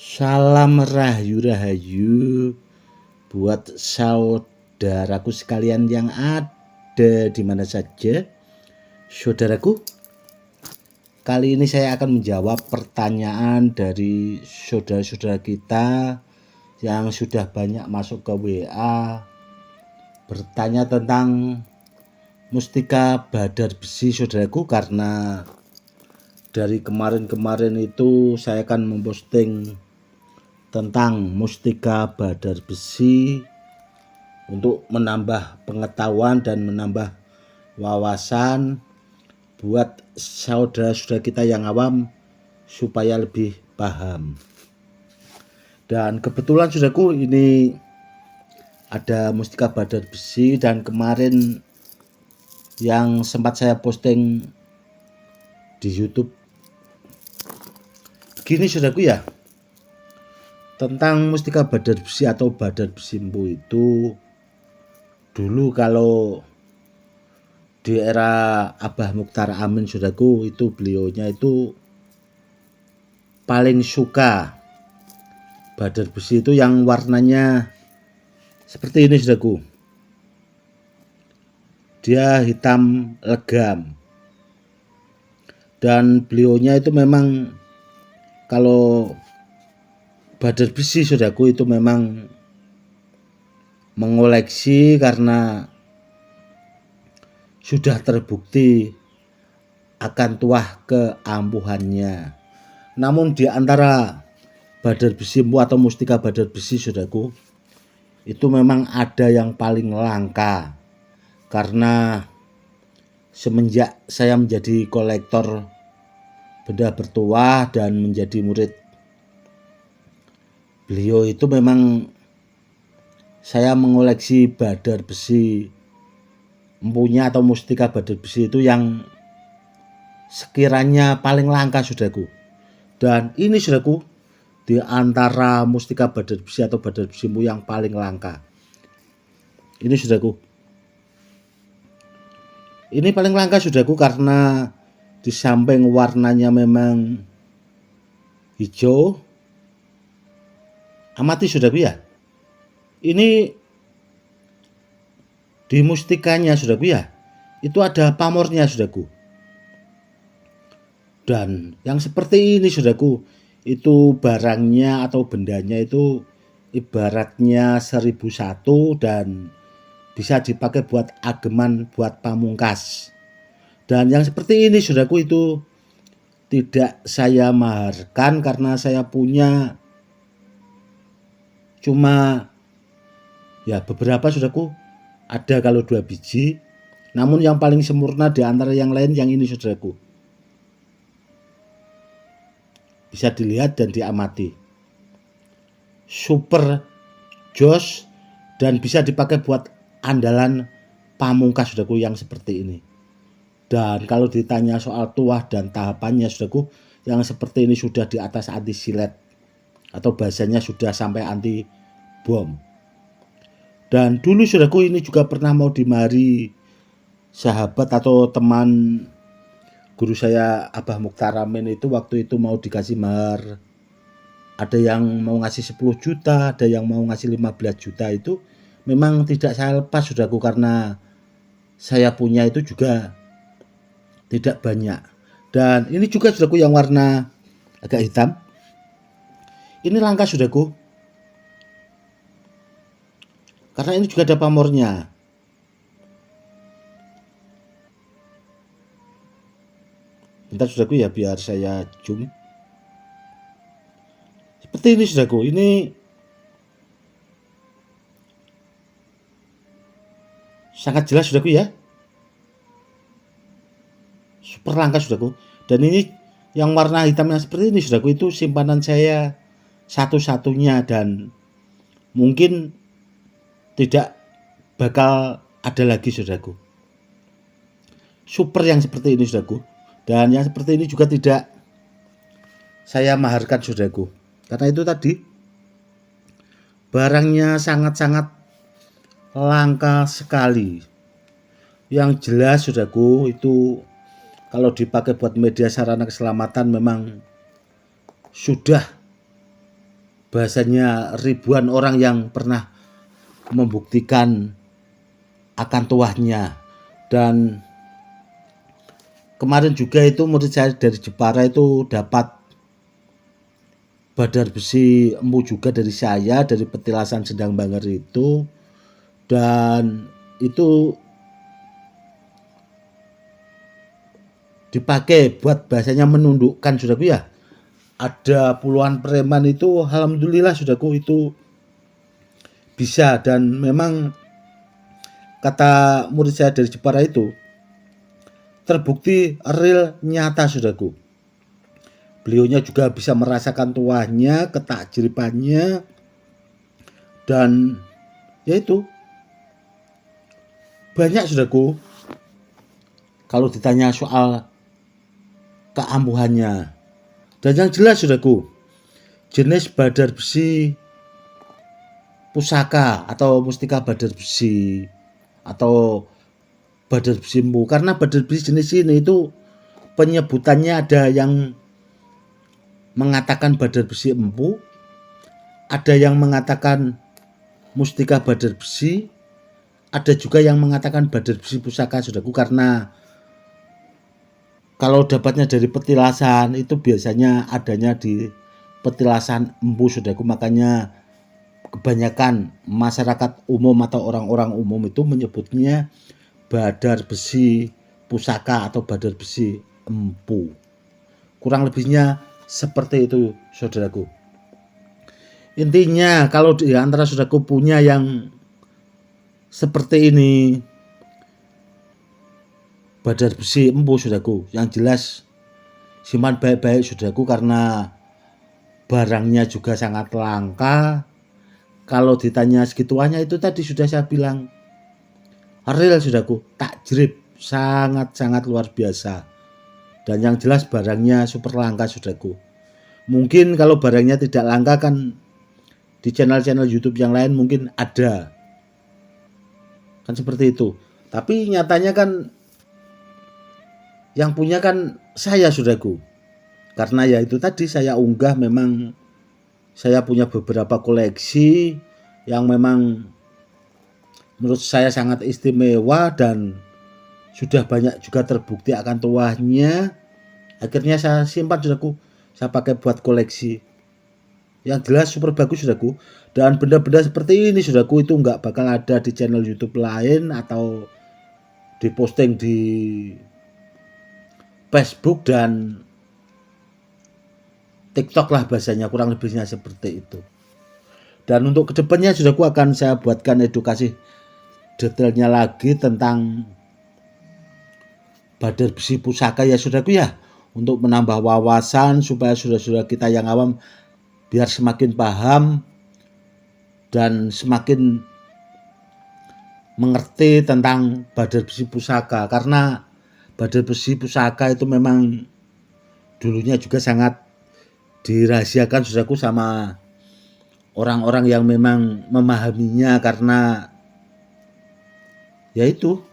Salam rahayu-rahayu buat saudaraku sekalian yang ada di mana saja. Saudaraku, kali ini saya akan menjawab pertanyaan dari saudara-saudara kita yang sudah banyak masuk ke WA bertanya tentang mustika badar besi, saudaraku, karena dari kemarin-kemarin itu saya akan memposting tentang mustika badar besi untuk menambah pengetahuan dan menambah wawasan buat saudara-saudara kita yang awam supaya lebih paham. Dan kebetulan saudaraku, ini ada mustika badar besi, dan kemarin yang sempat saya posting di YouTube gini saudaraku ya, tentang mustika badar besi atau badar besi empu itu dulu kalau di era Abah Mukhtar Amin saudaraku, itu beliaunya itu paling suka badar besi itu yang warnanya seperti ini saudaraku. Dia hitam legam, dan beliaunya itu memang kalau badar besi saudaraku itu memang mengoleksi karena sudah terbukti akan tuah keampuhannya. Namun di antara badar besi empu atau mustika badar besi saudaraku, itu memang ada yang paling langka, karena semenjak saya menjadi kolektor benda bertuah dan menjadi murid beliau, itu memang saya mengoleksi badar besi empunya atau mustika badar besi itu yang sekiranya paling langka saudaraku. Dan ini saudaraku, di antara mustika badar besi atau badar besi empu yang paling langka, ini saudaraku, ini paling langka saudaraku, karena di samping warnanya memang hijau, amati saudaraku ya, ini di mustikanya saudaraku ya, itu ada pamornya saudaraku. Dan yang seperti ini saudaraku, itu barangnya atau bendanya itu ibaratnya 1001 dan bisa dipakai buat ageman, buat pamungkas. Dan yang seperti ini saudaraku itu tidak saya maharkan, karena saya punya cuma ya beberapa saudaraku, ada kalau 2 biji. Namun yang paling sempurna di antara yang lain yang ini saudaraku, bisa dilihat dan diamati, super jos dan bisa dipakai buat andalan pamungkas saudaraku yang seperti ini. Dan kalau ditanya soal tuah dan tahapannya saudaraku, yang seperti ini sudah di atas anti silet, atau bahasanya sudah sampai anti bom. Dan dulu saudaraku, ini juga pernah mau dimari sahabat atau teman guru saya Abah Mukhtar Amin itu, waktu itu mau dikasih mahar. Ada yang mau ngasih 10 juta, ada yang mau ngasih 15 juta. Itu memang tidak saya lepas saudaraku, karena saya punya itu juga tidak banyak. Dan ini juga saudaraku yang warna agak hitam, ini langka saudaraku, karena ini juga ada pamornya. Bentar saudaraku ya, biar saya zoom. Seperti ini saudaraku, ini sangat jelas saudaraku ya, super langka saudaraku. Dan ini yang warna hitam yang seperti ini saudaraku, itu simpanan saya satu-satunya, dan mungkin tidak bakal ada lagi saudaraku super yang seperti ini saudaraku. Dan yang seperti ini juga tidak saya maharkan saudaraku, karena itu tadi barangnya sangat-sangat langka sekali. Yang jelas saudaraku, itu kalau dipakai buat media sarana keselamatan memang sudah bahasanya ribuan orang yang pernah membuktikan akan tuahnya. Dan kemarin juga itu murid saya dari Jepara itu dapat badar besi empu juga dari saya, dari petilasan Sendang Bangar itu. Dan itu dipakai buat bahasanya menundukkan, saudaraku ya. Ada puluhan preman itu, alhamdulillah saudaraku, itu bisa. Dan memang kata murid saya dari Jepara itu terbukti real, nyata saudaraku. Beliaunya juga bisa merasakan tuahnya, ketakjiripannya, dan yaitu banyak saudaraku. Kalau ditanya soal keampuhannya, dan yang jelas saudaraku, jenis badar besi pusaka atau mustika badar besi atau badar besi empu, karena badar besi jenis ini itu penyebutannya ada yang mengatakan badar besi empu, ada yang mengatakan mustika badar besi, ada juga yang mengatakan badar besi pusaka saudaraku. Karena kalau dapatnya dari petilasan itu biasanya adanya di petilasan empu saudaraku, makanya kebanyakan masyarakat umum atau orang-orang umum itu menyebutnya badar besi pusaka atau badar besi empu. Kurang lebihnya seperti itu saudaraku. Intinya kalau di antara saudaraku punya yang seperti ini, badar besi empu saudaraku, yang jelas simpan baik-baik saudaraku, karena barangnya juga sangat langka. Kalau ditanya segituannya itu tadi sudah saya bilang, real saudaraku, takjrib, sangat-sangat luar biasa. Dan yang jelas barangnya super langka saudaraku. Mungkin kalau barangnya tidak langka kan di channel-channel YouTube yang lain mungkin ada, kan seperti itu. Tapi nyatanya kan yang punya kan saya saudaraku. Karena ya itu tadi saya unggah, memang saya punya beberapa koleksi yang memang menurut saya sangat istimewa dan sudah banyak juga terbukti akan tuahnya. Akhirnya saya simpan saudaraku, saya pakai buat koleksi. Yang jelas super bagus saudaraku. Dan benda-benda seperti ini saudaraku itu nggak bakal ada di channel YouTube lain atau diposting di Facebook dan TikTok lah bahasanya, kurang lebihnya seperti itu. Dan untuk kedepannya saudaraku akan saya buatkan edukasi detailnya lagi tentang badar besi pusaka ya saudaraku ya, untuk menambah wawasan supaya saudara-saudara kita yang awam biar semakin paham dan semakin mengerti tentang badar besi pusaka. Karena badar besi pusaka itu memang dulunya juga sangat dirahasiakan saudaraku sama orang-orang yang memang memahaminya, karena yaitu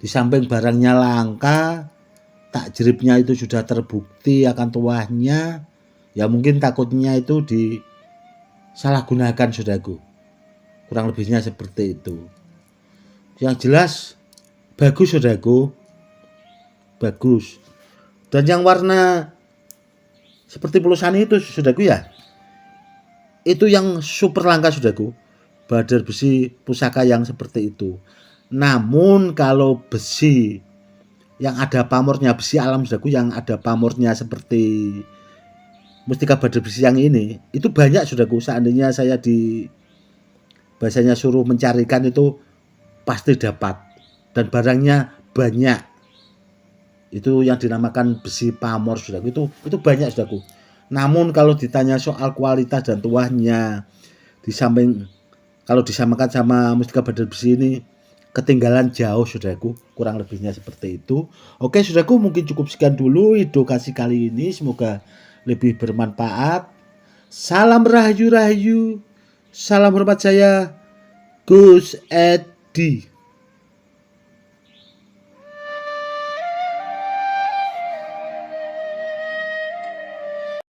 di samping barangnya langka, takjribnya itu sudah terbukti akan tuahnya, ya mungkin takutnya itu disalahgunakan saudaraku. Kurang lebihnya seperti itu. Yang jelas bagus saudaraku, bagus. Dan yang warna seperti Pulosani itu saudaraku ya, itu yang super langka saudaraku, badar besi pusaka yang seperti itu. Namun kalau besi yang ada pamornya, besi alam saudaraku yang ada pamornya seperti mustika badar besi yang ini, itu banyak saudaraku. Seandainya saya bahasanya suruh mencarikan itu pasti dapat, dan barangnya banyak. Itu yang dinamakan besi pamor saudaraku, itu banyak saudaraku. Namun kalau ditanya soal kualitas dan tuahnya, di samping kalau disamakan sama mustika badar besi ini, ketinggalan jauh saudaraku. Kurang lebihnya seperti itu. Oke saudaraku, mungkin cukup sekian dulu edukasi kali ini, semoga lebih bermanfaat. Salam rahayu, salam hormat, saya Gus Edi.